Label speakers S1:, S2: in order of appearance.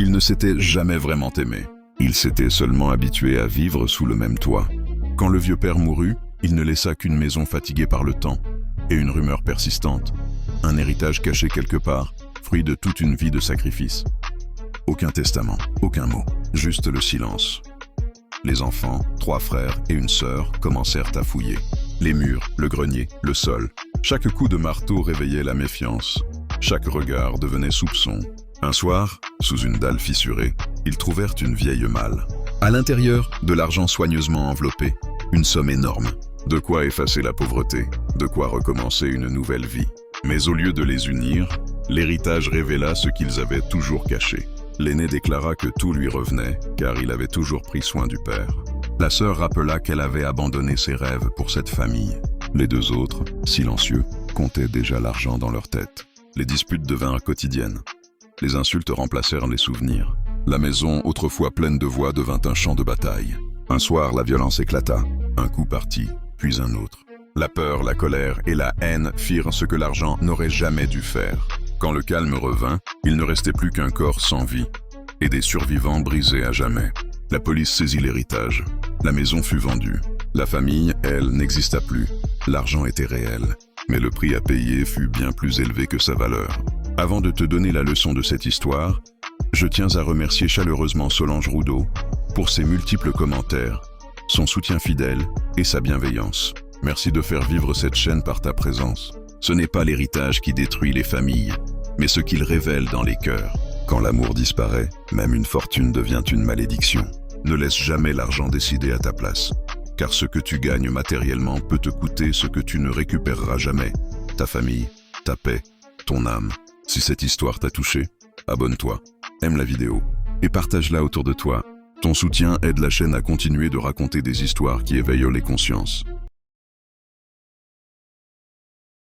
S1: Ils ne s'étaient jamais vraiment aimés. Ils s'étaient seulement habitués à vivre sous le même toit. Quand le vieux père mourut, il ne laissa qu'une maison fatiguée par le temps et une rumeur persistante. Un héritage caché quelque part, fruit de toute une vie de sacrifice. Aucun testament, aucun mot, juste le silence. Les enfants, 3 frères et une sœur, commencèrent à fouiller. Les murs, le grenier, le sol. Chaque coup de marteau réveillait la méfiance. Chaque regard devenait soupçon. Un soir, sous une dalle fissurée, ils trouvèrent une vieille malle. À l'intérieur, de l'argent soigneusement enveloppé, une somme énorme. De quoi effacer la pauvreté, de quoi recommencer une nouvelle vie. Mais au lieu de les unir, l'héritage révéla ce qu'ils avaient toujours caché. L'aîné déclara que tout lui revenait, car il avait toujours pris soin du père. La sœur rappela qu'elle avait abandonné ses rêves pour cette famille. Les 2 autres, silencieux, comptaient déjà l'argent dans leur tête. Les disputes devinrent quotidiennes. Les insultes remplacèrent les souvenirs. La maison, autrefois pleine de voix, devint un champ de bataille. Un soir, la violence éclata. Un coup partit, puis un autre. La peur, la colère et la haine firent ce que l'argent n'aurait jamais dû faire. Quand le calme revint, il ne restait plus qu'un corps sans vie et des survivants brisés à jamais. La police saisit l'héritage. La maison fut vendue. La famille, elle, n'exista plus. L'argent était réel, mais le prix à payer fut bien plus élevé que sa valeur. Avant de te donner la leçon de cette histoire, je tiens à remercier chaleureusement Solange Roudot pour ses multiples commentaires, son soutien fidèle et sa bienveillance. Merci de faire vivre cette chaîne par ta présence. Ce n'est pas l'héritage qui détruit les familles, mais ce qu'il révèle dans les cœurs. Quand l'amour disparaît, même une fortune devient une malédiction. Ne laisse jamais l'argent décider à ta place, car ce que tu gagnes matériellement peut te coûter ce que tu ne récupéreras jamais. Ta famille, ta paix, ton âme. Si cette histoire t'a touché, abonne-toi, aime la vidéo et partage-la autour de toi. Ton soutien aide la chaîne à continuer de raconter des histoires qui éveillent les consciences.